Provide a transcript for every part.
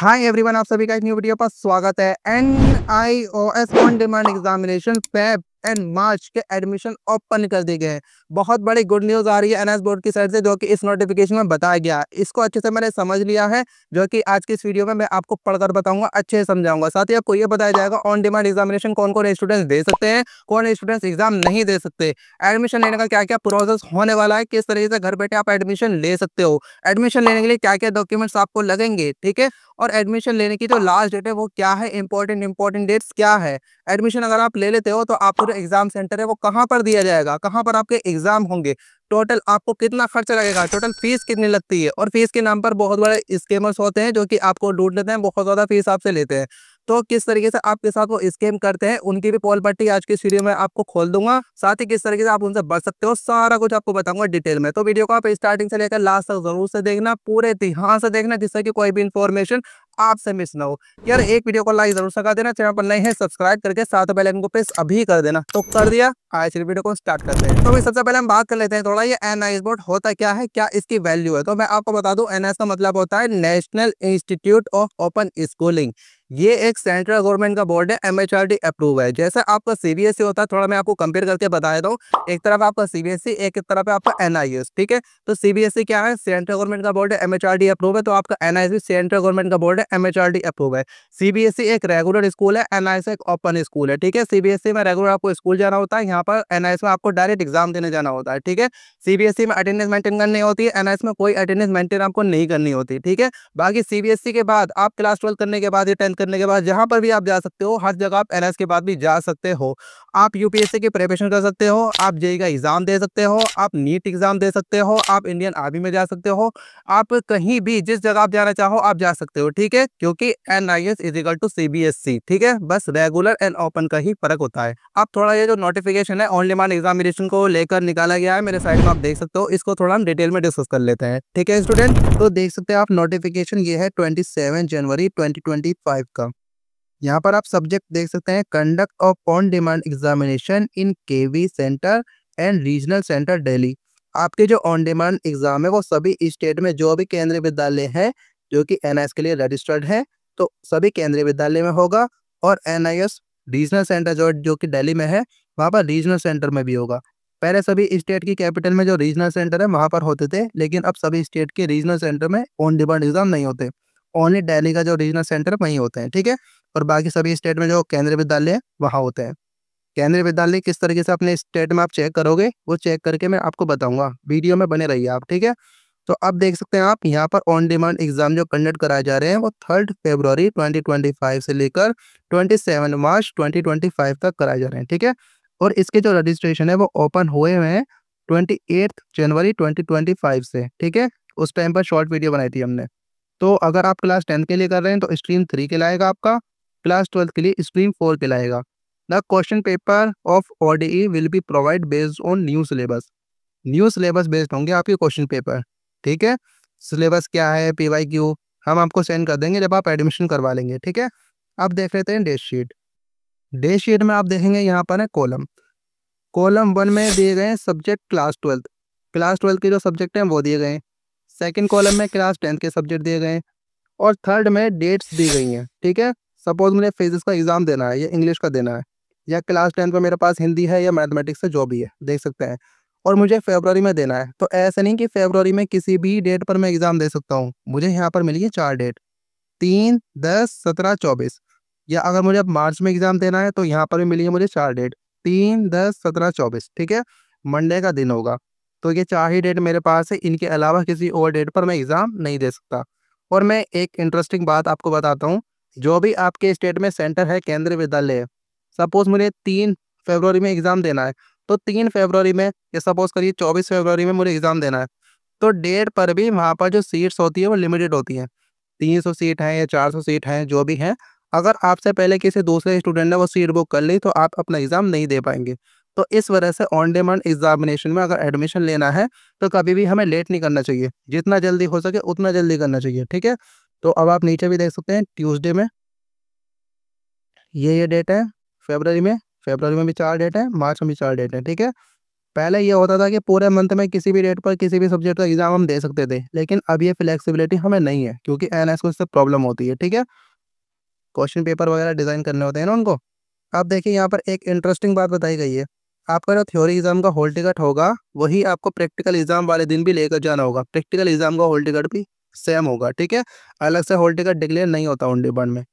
Hi everyone, आप सभी का एक न्यू वीडियो पर स्वागत है। NIOS on demand examination Feb and March के एडमिशन ओपन कर दिए गए हैं। बहुत बड़ी गुड न्यूज़ आ रही है NIOS बोर्ड की साइड से, जो कि इस नोटिफिकेशन में बताया गया है। इसको अच्छे से मैंने समझ लिया है, जो कि आज की इस वीडियो में मैं आपको पढ़कर बताऊंगा, अच्छे से समझाऊंगा। साथ ही आपको ये बताया जाएगा ऑन डिमांड एग्जामिनेशन कौन कौन स्टूडेंट्स दे सकते हैं, कौन स्टूडेंट्स एग्जाम नहीं दे सकते, एडमिशन लेने का क्या क्या प्रोसेस होने वाला है, किस तरीके से घर बैठे आप एडमिशन ले सकते हो, एडमिशन लेने के लिए क्या क्या डॉक्यूमेंट्स आपको लगेंगे, ठीक है। और एडमिशन लेने की जो लास्ट डेट है वो क्या है, इंपॉर्टेंट डेट्स क्या है। एडमिशन अगर आप ले लेते हो तो आपको जो एग्जाम सेंटर है वो कहाँ पर दिया जाएगा, कहाँ पर आपके एग्जाम होंगे, टोटल आपको कितना खर्च लगेगा, टोटल फीस कितनी लगती है। और फीस के नाम पर बहुत बड़े स्कैमर्स होते हैं जो कि आपको लूट लेते हैं, बहुत ज़्यादा फीस आपसे लेते हैं। तो किस तरीके से आपके साथ वो स्कैम करते हैं उनकी भी पोल पट्टी आज की इस वीडियो में आपको खोल दूंगा। साथ ही किस तरीके से आप उनसे बच सकते हो, सारा कुछ आपको बताऊंगा डिटेल में। तो वीडियो को आप स्टार्टिंग से लेकर लास्ट तक जरूर से देखना, पूरे ध्यान से देखना, जिससे कि कोई भी इंफॉर्मेशन आपसे मिस ना हो। यार एक वीडियो को लाइक जरूर सका देना, चैनल पर नए हैं सब्सक्राइब करके साथ बेल आइकन को प्रेस अभी कर देना। तो कर दिया, आज वीडियो को स्टार्ट करते हैं। तो भाई सबसे पहले हम बात कर लेते हैं थोड़ा, ये NIOS बोर्ड होता क्या है, क्या इसकी वैल्यू है। तो मैं आपको बता दूं, NIOS का मतलब होता है national institute of open schooling. ये एक सेंट्रल गवर्नमेंट का बोर्ड है, MHRD अप्रूव है। जैसा आपका CBSE होता है, थोड़ा मैं आपको कंपेयर करके बता देता हूँ। एक तरफ आपका CBSE, एक तरफ है आपका NIOS, ठीक है। तो CBSE क्या है, सेंट्रल गवर्नमेंट का बोर्ड है, MHRD अप्रूव है। तो आपका NIOS भी सेंट्रल गवर्नमेंट का बोर्ड है, MHRD अप्रूव है। CBSE एक रेगुलर स्कूल है, NIOS एक ओपन स्कूल है, ठीक है। CBSE में रेगुलर आपको स्कूल जाना होता है, यहाँ पर NIOS में आपको डायरेक्ट एग्जाम देने जाना होता है, ठीक है। CBSE में अटेंडेंस मेंटेन करनी होती है, NIOS में कोई अटेंडेंस मेंटेन आपको नहीं करनी होती, ठीक है। बाकी CBSE के बाद आप क्लास 12 करने के बाद या 10 करने के बाद जहां पर भी आप जा सकते हो, हर जगह आप NIOS के बाद भी जा सकते हो। आप UPSC की प्रिपरेशन कर सकते हो, आप जेईई का एग्जाम दे सकते हो, आप नीट एग्जाम दे सकते हो, आप इंडियन आर्मी में जा सकते हो, आप कहीं भी जिस जगह आप जाना चाहो आप जा सकते हो, ठीक है। क्योंकि NIOS is equal to CBSE, ठीक है। बस रेगुलर एंड ओपन का ही फर्क होता है। अब थोड़ा ये जो नोटिफिकेशन है ऑन डिमांड एग्जामिनेशन को लेकर निकाला गया है, मेरे साइड में आप देख सकते हो, इसको थोड़ा हम डिटेल में डिस्कस कर लेते हैं, ठीक है स्टूडेंट। तो देख सकते हैं आप, नोटिफिकेशन ये है 27 जनवरी 2025 का। यहाँ पर आप सब्जेक्ट देख सकते हैं, conduct of on demand examination in KV centre and regional centre Delhi. आपके जो ऑन डिमांड एग्जाम है वो सभी स्टेट में जो भी केंद्रीय विद्यालय है जो कि NIOS के लिए रजिस्टर्ड है, तो सभी केंद्रीय विद्यालय में होगा। और NIOS रीजनल सेंटर जो कि दिल्ली में है, वहाँ पर रीजनल सेंटर में भी होगा। पहले सभी स्टेट की कैपिटल में जो रीजनल सेंटर है वहाँ पर होते थे, लेकिन अब सभी स्टेट के रीजनल सेंटर में ऑन डिमांड एग्जाम नहीं होते। ओनली दिल्ली का जो रीजनल सेंटर है वहीं होते हैं, ठीक है। और बाकी सभी स्टेट में जो केंद्रीय विद्यालय है वहाँ होते हैं। केंद्रीय विद्यालय किस तरीके से अपने स्टेट में आप चेक करोगे, वो चेक करके मैं आपको बताऊंगा, वीडियो में बने रहिए आप, ठीक है। तो अब देख सकते हैं आप, यहाँ पर ऑन डिमांड एग्जाम जो कंडक्ट कराए जा रहे हैं वो 3 फरवरी 2025 से लेकर 27 मार्च 2025 तक कराए जा रहे हैं, ठीक है। और इसके जो रजिस्ट्रेशन है वो ओपन हुए हुए हैं 28 जनवरी 2025 से, ठीक है। उस टाइम पर शॉर्ट वीडियो बनाई थी हमने। तो अगर आप क्लास 10 के लिए कर रहे हैं तो स्ट्रीम 3 के लाएगा आपका, क्लास 12 के लिए स्ट्रीम 4 के लाएगा। The question paper of ODE will be provide based on new syllabus. New syllabus based होंगे आपके क्वेश्चन पेपर, ठीक है। सिलेबस क्या है, PYQ हम आपको सेंड कर देंगे जब आप एडमिशन करवा लेंगे, ठीक है। अब देख लेते हैं डेट शीट। डेट शीट में आप देखेंगे यहाँ पर है कॉलम। कॉलम 1 में दिए गए हैं सब्जेक्ट क्लास 12, क्लास 12 के जो सब्जेक्ट हैं वो दिए गए हैं। सेकेंड कॉलम में क्लास 10 के सब्जेक्ट दिए गए हैं। और थर्ड में डेट्स दी गई हैं, ठीक है। सपोज मुझे फिजिक्स का एग्जाम देना है या इंग्लिश का देना है, या क्लास 10 में मेरे पास हिंदी है या मैथमेटिक्स है, जो भी है देख सकते हैं। और मुझे फरवरी में देना है, तो ऐसा नहीं कि फरवरी में किसी भी डेट पर मैं एग्जाम दे सकता हूँ। मुझे यहाँ पर मिली है 4 डेट, 3, 10, 17, 24। या अगर मुझे अब मार्च में एग्जाम देना है तो यहाँ पर भी मिली है मुझे 4 डेट, 3, 10, 17, 24, ठीक है। मंडे का दिन होगा। तो ये 4 ही डेट मेरे पास है, इनके अलावा किसी और डेट पर मैं एग्जाम नहीं दे सकता। और मैं एक इंटरेस्टिंग बात आपको बताता हूँ, जो भी आपके स्टेट में सेंटर है केंद्रीय विद्यालय, सपोज मुझे 3 फरवरी में एग्जाम देना है, तो 3 फरवरी में या सपोज करिए 24 फरवरी में मुझे एग्जाम देना है, तो डेट पर भी वहाँ पर जो सीट्स होती है वो लिमिटेड होती हैं। 300 सीट हैं या 400 सीट हैं, जो भी हैं। अगर आपसे पहले किसी दूसरे स्टूडेंट ने वो सीट बुक कर ली तो आप अपना एग्जाम नहीं दे पाएंगे। तो इस वजह से ऑन डिमांड एग्जामिनेशन में अगर एडमिशन लेना है तो कभी भी हमें लेट नहीं करना चाहिए, जितना जल्दी हो सके उतना जल्दी करना चाहिए, ठीक है। तो अब आप नीचे भी देख सकते हैं, ट्यूसडे में ये डेट है, फरवरी में भी 4 डेट है, मार्च में भी 4 डेट है, ठीक है। पहले ये होता था कि पूरे मंथ में किसी भी डेट पर किसी भी सब्जेक्ट का एग्जाम हम दे सकते थे, लेकिन अब ये फ्लेक्सिबिलिटी हमें नहीं है क्योंकि एनएस को इससे प्रॉब्लम होती है। ठीक है, क्वेश्चन पेपर वगैरह डिजाइन करने होते हैं ना उनको। अब देखिए यहाँ पर एक इंटरेस्टिंग बात बताई गई है, आपका जो थ्योरी एग्जाम का हॉल टिकट होगा वही आपको प्रैक्टिकल एग्जाम वाले दिन भी लेकर जाना होगा। प्रैक्टिकल एग्जाम का हॉल टिकट भी सेम होगा। ठीक है, अलग से हॉल टिकट डिक्लेयर नहीं होता ऑन डिमांड में,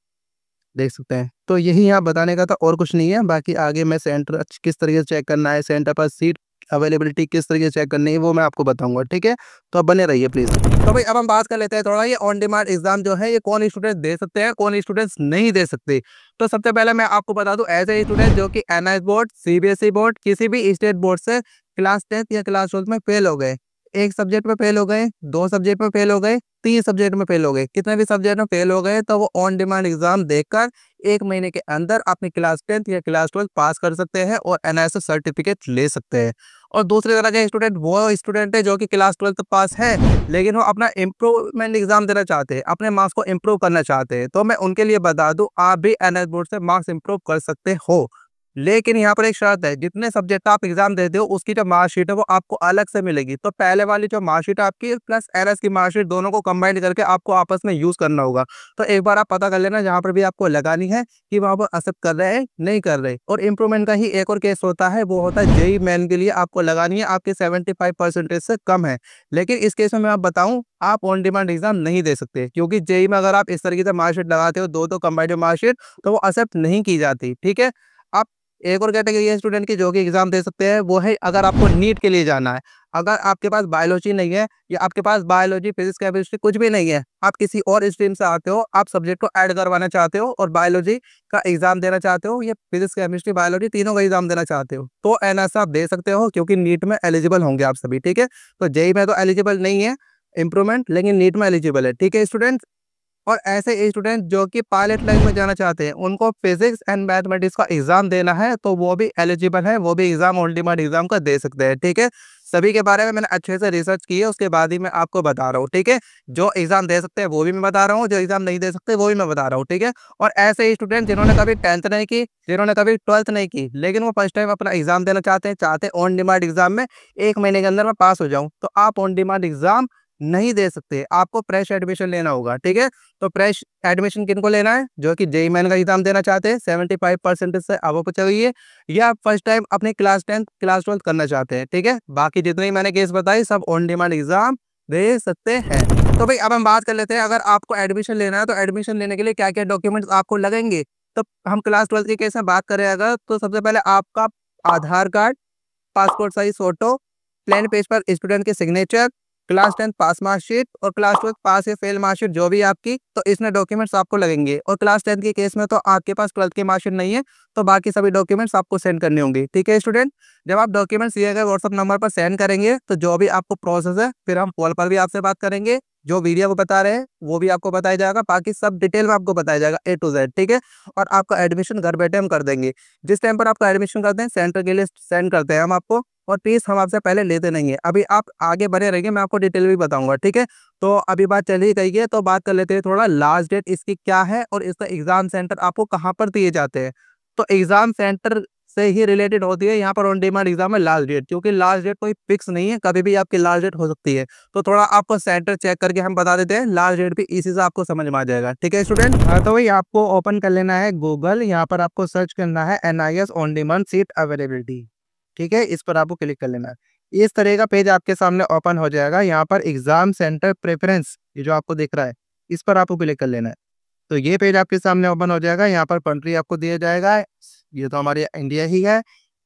देख सकते हैं। तो यही यहाँ बताने का था और कुछ नहीं है। बाकी आगे मैं सेंटर किस तरीके से चेक करना है, सेंटर पर सीट अवेलेबिलिटी किस तरीके से चेक करनी है वो मैं आपको बताऊंगा। ठीक है, तो अब बने रहिए प्लीज। तो भाई अब हम बात कर लेते हैं थोड़ा, ये ऑन डिमांड एग्जाम जो है ये कौन स्टूडेंट दे सकते हैं, कौन स्टूडेंट्स नहीं दे सकते। तो सबसे पहले मैं आपको बता दूं, ऐसे स्टूडेंट जो कि एनआईएस बोर्ड, सीबीएसई बोर्ड, किसी भी स्टेट बोर्ड से क्लास 10th या क्लास 12 में फेल हो गए, एक सब्जेक्ट में फेल हो गए, दो सब्जेक्ट में फेल हो गए, तीन सब्जेक्ट में फेल हो गए, कितने भी सब्जेक्ट में फेल हो गए, तो वो ऑन डिमांड एग्जाम देकर 1 महीने के अंदर अपनी क्लास 10th या क्लास 12 पास कर सकते हैं और एनआईएस सर्टिफिकेट ले सकते हैं। और दूसरी तरह के स्टूडेंट वो स्टूडेंट है जो कि क्लास 12 पास है लेकिन वो अपना इम्प्रूवमेंट एग्जाम देना चाहते हैं, अपने मार्क्स को इम्प्रूव करना चाहते हैं, तो मैं उनके लिए बता दूं आप भी एनआईएस बोर्ड से मार्क्स इम्प्रूव कर सकते हो। लेकिन यहाँ पर एक शर्त है, जितने सब्जेक्ट आप एग्जाम देते हो उसकी जो मार्कशीट है वो आपको अलग से मिलेगी। तो पहले वाली जो मार्कशीट आपकी प्लस एनएस की मार्कशीट दोनों को कंबाइन करके आपको आपस में यूज करना होगा। तो एक बार आप पता कर लेना जहाँ पर भी आपको लगानी है कि वहाँ पर एक्सेप्ट कर रहे हैं नहीं कर रहे। और इम्प्रूवमेंट का ही एक और केस होता है, वो होता है जेई मेन के लिए आपको लगानी है, आपके 75% से कम है। लेकिन इस केस में मैं आप बताऊं, आप ऑन डिमांड एग्जाम नहीं दे सकते क्योंकि जेई में अगर आप इस तरीके से मार्कशीट लगाते हो दो कंबाइंड मार्कशीट, तो वो एक्सेप्ट नहीं की जाती। ठीक है, आप एक और कैटेगरी है स्टूडेंट की जो कि एग्जाम दे सकते हैं, वो है अगर आपको नीट के लिए जाना है, अगर आपके पास बायोलॉजी नहीं है या आपके पास बायोलॉजी फिजिक्स केमिस्ट्री कुछ भी नहीं है, आप किसी और स्ट्रीम से आते हो, आप सब्जेक्ट को ऐड करवाना चाहते हो और बायोलॉजी का एग्जाम देना चाहते हो या फिजिक्स केमिस्ट्री बायोलॉजी तीनों का एग्जाम देना चाहते हो, तो एनएस आप दे सकते हो क्योंकि नीट में एलिजिबल होंगे आप सभी। ठीक है, तो जेई में तो एलिजिबल नहीं है इंप्रूवमेंट, लेकिन नीट में एलिजिबल है। ठीक है स्टूडेंट, और ऐसे स्टूडेंट जो कि पायलट लाइन में जाना चाहते हैं उनको फिजिक्स एंड मैथमेटिक्स का एग्जाम देना है, तो वो भी एलिजिबल है, वो भी एग्जाम ऑन डिमांड एग्जाम का दे सकते हैं। ठीक है, सभी के बारे में मैंने अच्छे से रिसर्च की है, उसके बाद ही मैं आपको बता रहा हूँ। ठीक है, जो एग्जाम दे सकते हैं वो भी मैं बता रहा हूँ, जो एग्जाम नहीं दे सकते वो भी मैं बता रहा हूँ। ठीक है, और ऐसे स्टूडेंट जिन्होंने कभी 10th नहीं की, जिन्होंने कभी 12th नहीं की, लेकिन वो फर्स्ट टाइम अपना एग्जाम देना चाहते हैं ऑन डिमांड एग्जाम में 1 महीने के अंदर मैं पास हो जाऊँ, तो आप ऑन डिमांड एग्जाम नहीं दे सकते, आपको फ्रेश एडमिशन लेना होगा। ठीक है, तो फ्रेश एडमिशन किनको लेना है, जो कि जेईई मेन का एग्जाम देना चाहते हैं 75% से अबव चाहिए, या फर्स्ट टाइम अपनी क्लास 10th क्लास 12 करना चाहते हैं। ठीक है, बाकी जितने ही मैंने केस बताई सब ऑन डिमांड एग्जाम दे सकते हैं। तो भाई अब हम बात कर लेते हैं, अगर आपको एडमिशन लेना है तो एडमिशन लेने के लिए क्या क्या डॉक्यूमेंट्स आपको लगेंगे। तो हम क्लास 12 के केस में बात करें अगर, तो सबसे पहले आपका Aadhaar card, passport size photo, plain page पर स्टूडेंट के सिग्नेचर, क्लास 10 पास मार्कशीट और क्लास 12 पास या फेल मार्कशीट जो भी आपकी, तो इसमें डॉक्यूमेंट्स आपको लगेंगे। और क्लास 10 के केस में तो आपके पास 12th की मार्कशीट नहीं है, तो बाकी सभी डॉक्यूमेंट्स आपको सेंड करने होंगे। ठीक है स्टूडेंट, जब आप डॉक्यूमेंट्स दिए गए व्हाट्सअप नंबर पर सेंड करेंगे तो जो भी आपको प्रोसेस है फिर हम कॉल पर भी आपसे बात करेंगे, जो वीडियो को बता रहे हैं वो भी आपको बताया जाएगा, बाकी सब डिटेल में आपको बताया जाएगा A to Z। ठीक है, और आपका एडमिशन घर बैठे हम कर देंगे। जिस टाइम पर आपका एडमिशन करते हैं सेंटर की लिस्ट सेंड करते हैं हम आपको, और फीस हम आपसे पहले लेते नहीं है। अभी आप आगे बने रहिए, मैं आपको डिटेल भी बताऊंगा। ठीक है, तो अभी बात चली गई है तो बात कर लेते हैं थोड़ा, लास्ट डेट इसकी क्या है और इसका एग्जाम सेंटर आपको कहाँ पर दिए जाते हैं। तो एग्जाम सेंटर से ही रिलेटेड होती है यहाँ पर ऑन डिमांड एग्जाम में लास्ट डेट, क्योंकि लास्ट डेट कोई फिक्स नहीं है, कभी भी आपकी लास्ट डेट हो सकती है। तो थोड़ा आपको सेंटर चेक करके हम बता देते हैं, लास्ट डेट भी इसी से आपको समझ में आ जाएगा। ठीक है स्टूडेंट, तो वही आपको ओपन कर लेना है गूगल, यहाँ पर आपको सर्च करना है NIS on demand seat availability. ठीक है, इस पर आपको क्लिक कर लेना है। इस तरह का पेज आपके सामने ओपन हो जाएगा, यहाँ पर एग्जाम सेंटर प्रेफरेंस ये जो आपको दिख रहा है इस पर आपको क्लिक कर लेना है। तो ये पेज आपके सामने ओपन हो जाएगा, यहाँ पर कंट्री आपको दिया जाएगा, ये तो हमारे इंडिया ही है।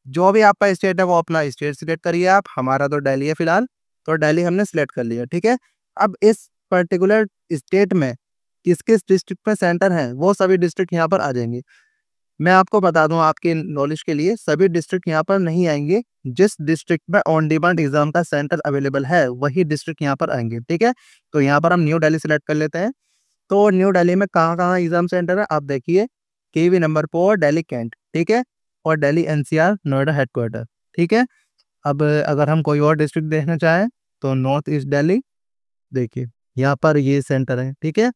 जो भी आपका स्टेट है वो अपना स्टेट सिलेक्ट करिए आप, हमारा तो दिल्ली है फिलहाल, तो दिल्ली हमने सिलेक्ट कर लिया। ठीक है, अब इस पर्टिकुलर स्टेट में किस किस डिस्ट्रिक्ट में सेंटर है वो सभी डिस्ट्रिक्ट यहाँ पर आ जाएंगे। मैं आपको बता दूं आपके नॉलेज के लिए, सभी डिस्ट्रिक्ट यहाँ पर नहीं आएंगे, जिस डिस्ट्रिक्ट में ऑन डिमांड एग्जाम का सेंटर अवेलेबल है वही डिस्ट्रिक्ट यहाँ पर आएंगे। ठीक है, तो यहाँ पर हम न्यू दिल्ली सिलेक्ट कर लेते हैं। तो न्यू दिल्ली में कहाँ कहाँ एग्जाम सेंटर है आप देखिए, केवी नंबर 4 दिल्ली कैंट। ठीक है, और दिल्ली एनसीआर नोएडा हेडक्वार्टर। ठीक है, अब अगर हम कोई और डिस्ट्रिक्ट देखना चाहें तो नॉर्थ ईस्ट दिल्ली, देखिए यहाँ पर ये सेंटर है। ठीक है,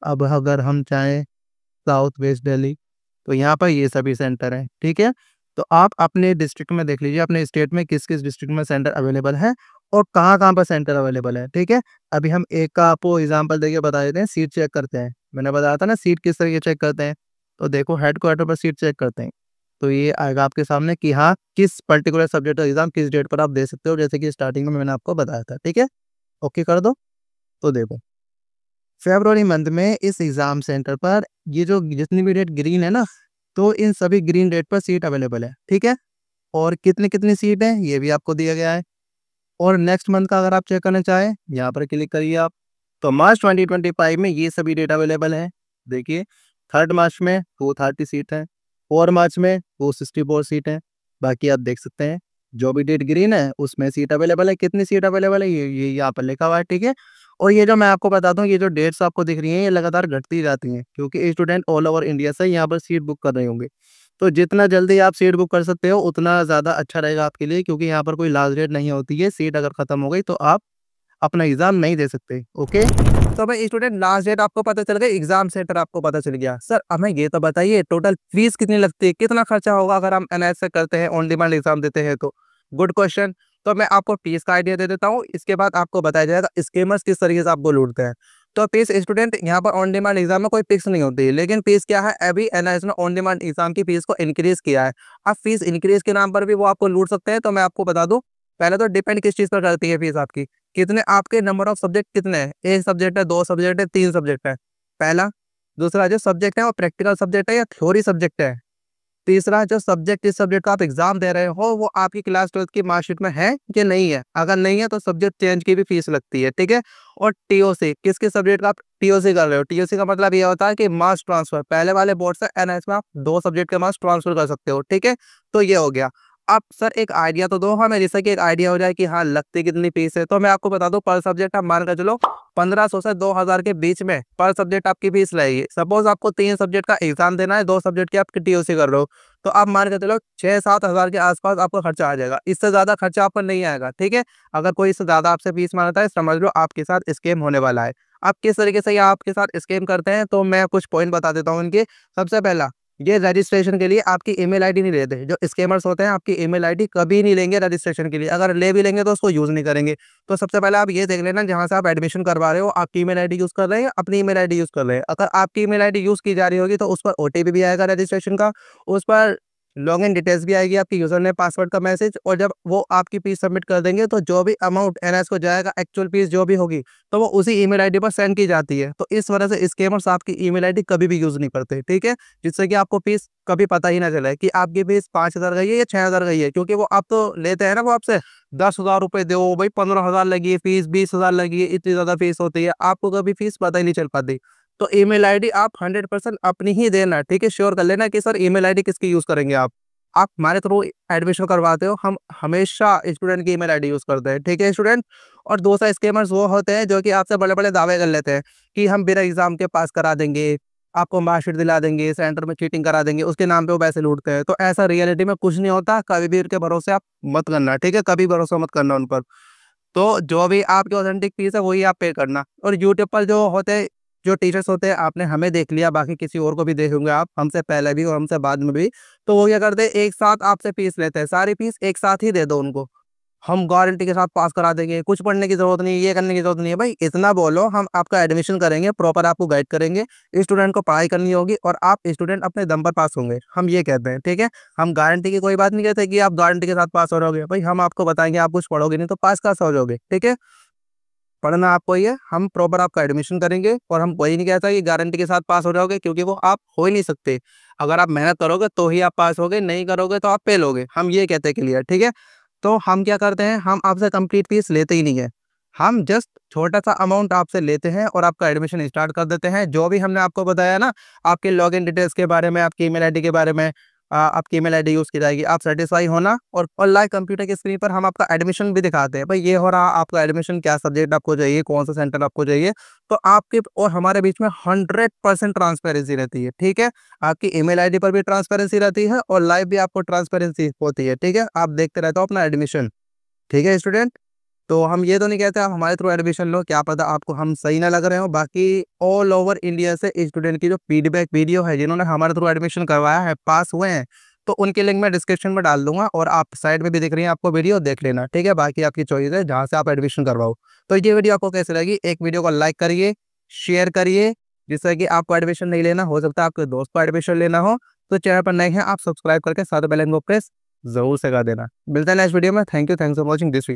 अब अगर हम चाहें साउथ वेस्ट दिल्ली, तो यहाँ पर ये सभी सेंटर हैं। ठीक है, तो आप अपने डिस्ट्रिक्ट में देख लीजिए, अपने स्टेट में किस-किस डिस्ट्रिक्ट में सेंटर अवेलेबल है और कहाँ-कहाँ पर सेंटर अवेलेबल है, ठीक है? अभी हम एक का आपको एग्ज़ाम्पल देके बता देते हैं, सीट चेक करते हैं। मैंने बताया था ना सीट किस तरीके चेक करते हैं, तो देखो हेडक्वार्टर पर सीट चेक करते हैं। तो ये आएगा आपके सामने कि हाँ, किस पर्टिकुलर सब्जेक्ट का एग्ज़ाम किस डेट पर आप दे सकते हो, जैसे कि स्टार्टिंग में मैंने आपको बताया था, ठीक है? ओके कर दो। तो देखो, फ़रवरी मंथ में इस एग्ज़ाम सेंटर पर ये जो जितनी भी डेट ग्रीन है ना, तो इन सभी ग्रीन डेट पर सीट अवेलेबल है, ठीक है? और कितनी-कितनी सीट है, ये भी आपको दिया गया है। और नेक्स्ट मंथ का अगर आप चेक करना चाहें, यहाँ पर क्लिक करिए आप। तो मार्च 2025 में ये सभी डेट अवेलेबल हैं। देखिए, 3 मार्च में वो 30 सीट है, 4 मार्च में वो 64 सीट है। बाकी आप देख सकते हैं, जो भी डेट ग्रीन है, उसमें सीट अवेलेबल है। कितनी सीट अवेलेबल है, ये यहाँ पर लिखा हुआ है, ठीक है? और ये जो मैं आपको बताता हूँ, ये जो डेट्स आपको दिख रही हैं, ये लगातार घटती जाती हैं, क्योंकि स्टूडेंट ऑल ओवर इंडिया से यहाँ पर सीट बुक कर रहे होंगे। तो जितना जल्दी आप सीट बुक कर सकते हो, उतना ज़्यादा अच्छा रहेगा आपके लिए, क्योंकि यहाँ पर कोई लास्ट डेट नहीं होती है। सीट अगर खत्म हो गई, तो आप अपना एग्ज़ाम नहीं दे सकते, ओके? तो भाई स्टूडेंट लास्ट डेट आपको पता चल गई, एग्ज़ाम सेंटर आपको पता चल गया। सर हमें ये तो बताइए टोटल फीस कितनी लगती है? कितना खर्चा होगा अगर हम एनआईएस से करते हैं, ऑन डिमांड एग्ज़ाम देते हैं तो? Good question. तो मैं आपको फीस का आइडिया दे देता हूँ, इसके बाद आपको बताया जाएगा स्कैमर्स किस तरीके से आपको लूटते हैं। तो फीस स्टूडेंट यहाँ पर ऑन डिमांड एग्ज़ाम में कोई फिक्स नहीं होती है, लेकिन फीस क्या है, अभी एनआईएस ने ऑन डिमांड एग्ज़ाम की फीस को इंक्रीज़ किया है। अब फीस इंक्रीज़ के नाम पर भी वो आपको लूट सकते हैं, तो मैं आपको बता दूँ, पहले तो डिपेंड किस चीज़ पर करती है फीस आपकी। कितने आपके नंबर ऑफ सब्जेक्ट कितने हैं? 1 सब्जेक्ट है, 2 सब्जेक्ट है, 3 सब्जेक्ट है, पहला। दूसरा जो सब्जेक्ट है वो प्रैक्टिकल सब्जेक्ट है या थ्योरी सब्जेक्ट है। तीसरा जो सब्जेक्ट जिस सब्जेक्ट का आप एग्ज़ाम दे रहे हो वो आपकी क्लास 12th की मार्कशीट में है कि नहीं है? अगर नहीं है तो सब्जेक्ट चेंज की भी फीस लगती है, ठीक है? और टीओसी किस-किस सब्जेक्ट का आप टीओसी कर रहे हो? टीओसी का मतलब ये होता है कि मार्क्स ट्रांसफर। पहले वाले बोर्ड से एनआईएस में आप 2 सब्जेक्ट के मार्क्स ट्रांसफर कर सकते हो, ठीक है? तो ये हो गया। अब सर एक आइडिया तो दो हमें, जिससे कि एक आइडिया हो जाए कि हाँ, लगती कितनी फीस है। तो मैं आपको बता दूँ, पर सब्जेक्ट आप मान के चलो 1500 से 2000 के बीच में पर सब्जेक्ट आपकी फीस लगेगी। सपोज़ आपको 3 सब्जेक्ट का एग्ज़ाम देना है, 2 सब्जेक्ट की आप टीओसी कर रहे हो, तो आप मान के चलो 6-7 हज़ार के आस-पास आपका खर्चा आ जाएगा। इससे ज़्यादा खर्चा आपका नहीं आएगा, ठीक है? अगर कोई इससे ज़्यादा आपसे फीस माँगता है, समझ लो आपके साथ स्कैम होने वाला है। अब किस तरीके से ये आपके साथ स्कैम करते हैं, तो मैं कुछ पॉइंट बता देता हूँ इनके। सबसे पहला, ये रजिस्ट्रेशन के लिए आपकी ईमेल आईडी नहीं लेते। जो स्कैमर्स होते हैं, आपकी ईमेल आईडी कभी नहीं लेंगे रजिस्ट्रेशन के लिए। अगर ले भी लेंगे तो उसको यूज़ नहीं करेंगे। तो सबसे पहले आप ये देख लेना, जहाँ से आप एडमिशन करवा रहे हो, आपकी ईमेल आईडी यूज़ कर रहे हैं या अपनी ईमेल आईडी यूज़ कर रहे हैं। अगर आपकी ईमेल आईडी यूज़ की जा रही होगी, तो उस पर ओटीपी भी आएगा रजिस्ट्रेशन का, उस पर लॉगिन डिटेल्स भी आएगी, आपकी यूज़र नेम पासवर्ड का मैसेज, और जब वो आपकी फीस सबमिट कर देंगे, तो जो भी अमाउंट एनएस को जाएगा, एक्चुअल फीस जो भी होगी, तो वो उसी ईमेल आईडी पर सेंड की जाती है। तो इस वजह से स्कैमर्स आपकी ईमेल आईडी कभी भी यूज़ नहीं करते, ठीक है? जिससे कि आपको फीस कभी पता ही ना चले कि आपकी फीस 5000 गई है या 6000 गई है, क्योंकि वो आप तो लेते हैं ना, वो आपसे 10,000 रुपए दो भाई, 15,000 लगी है फीस, 20,000 लगी है, इतनी ज़्यादा फीस होती है, आपको कभी फीस पता ही नहीं चल पाती। तो ईमेल आईडी आप 100% अपनी ही देना, ठीक है? श्योर कर लेना कि सर ईमेल आईडी किसकी यूज़ करेंगे आप। आप हमारे थ्रू एडमिशन करवाते हो, हम हमेशा स्टूडेंट की ईमेल आईडी यूज़ करते हैं, ठीक है स्टूडेंट? और दूसरा, स्कैमर्स वो होते हैं जो कि आपसे बड़े-बड़े दावे कर लेते हैं कि हम बिना एग्ज़ाम के पास करा देंगे, आपको मार्कशीट दिला देंगे, सेंटर में चीटिंग करा देंगे, उसके नाम पे वो पैसे लूटते हैं। तो ऐसा रियलिटी में कुछ नहीं होता, कभी भी उनके भरोसे आप मत करना, ठीक है? कभी भरोसा मत करना उन पर। तो जो भी आपकी ऑथेंटिक फीस है वही आप पे करना। और यूट्यूब पर जो होते हैं, जो टीचर्स होते हैं, आपने हमें देख लिया, बाकी किसी और को भी देखे होंगे आप, हमसे पहले भी और हमसे बाद में भी। तो वो क्या करते हैं, एक साथ आपसे फीस लेते हैं, सारी फीस एक साथ ही दे दो उनको। हम गारंटी के साथ पास करा देंगे, कुछ पढ़ने की ज़रूरत नहीं है, ये करने की ज़रूरत नहीं है। भाई इतना बोलो, हम आपका एडमिशन करेंगे, प्रॉपर आपको गाइड करेंगे, स्टूडेंट को पढ़ाई करनी होगी और आप स्टूडेंट अपने दम पर पास होंगे। हम ये कहते हैं, ठीक है? हम गारंटी की कोई बात नहीं कहते कि आप गारंटी के साथ पास हो जाओगे। भाई हम आपको बताएँगे, आप कुछ पढ़ोगे नहीं तो पास कहाँ से हो जाओगे, ठीक है? पढ़ना आपको ही है, हम प्रॉपर आपका एडमिशन करेंगे और हम वही नहीं कहता कि गारंटी के साथ पास हो जाओगे, क्योंकि वो आप हो ही नहीं सकते। अगर आप मेहनत करोगे तो ही आप पास होगे, नहीं करोगे तो आप फेल होगे। हम ये कहते हैं क्लियर, ठीक है? तो हम क्या करते हैं, हम आपसे कंप्लीट फीस लेते ही नहीं है। हम जस्ट छोटा-सा अमाउंट आपसे लेते हैं और आपका एडमिशन स्टार्ट कर देते हैं। जो भी हमने आपको बताया ना, आपके लॉगिन डिटेल्स के बारे में, आपकी ईमेल आईडी के बारे में, आपकी ईमेल आईडी यूज़ की जाएगी, आप सैटिस्फाई होना, और लाइव कंप्यूटर की स्क्रीन पर हम आपका एडमिशन भी दिखाते हैं। भाई ये हो रहा आपका एडमिशन, क्या सब्जेक्ट आपको चाहिए, कौन-सा सेंटर आपको चाहिए। तो आपके और हमारे बीच में 100% ट्रांसपेरेंसी रहती है, ठीक है? आपकी ईमेल आईडी पर भी ट्रांसपेरेंसी रहती है और लाइव भी आपको ट्रांसपेरेंसी होती है, ठीक है? आप देखते रहते हो अपना एडमिशन, ठीक है स्टूडेंट? तो हम ये तो नहीं कहते आप हमारे थ्रू एडमिशन लो, क्या पता आपको हम सही ना लग रहे हो। बाकी ऑल ओवर इंडिया से स्टूडेंट की जो फीडबैक वीडियो है, जिन्होंने हमारे थ्रू एडमिशन करवाया है, पास हुए हैं, तो उनकी लिंक मैं डिस्क्रिप्शन में डाल दूंगा और आप साइड में भी दिख रही है आपको वीडियो, देख लेना, ठीक है। बाकी आपकी चॉइस है जहाँ से आप एडमिशन करवाओ। तो ये वीडियो आपको कैसी लगी, एक वीडियो को लाइक करिए, शेयर करिए, जिससे कि आपको एडमिशन नहीं लेना, हो सकता है आपके दोस्त को एडमिशन लेना हो। तो चैनल पर नए हैं आप, सब्सक्राइब करके साथ बेल आइकन को प्रेस जरूर से कर देना। मिलता है नेक्स्ट वीडियो में। Thank you for watching this video.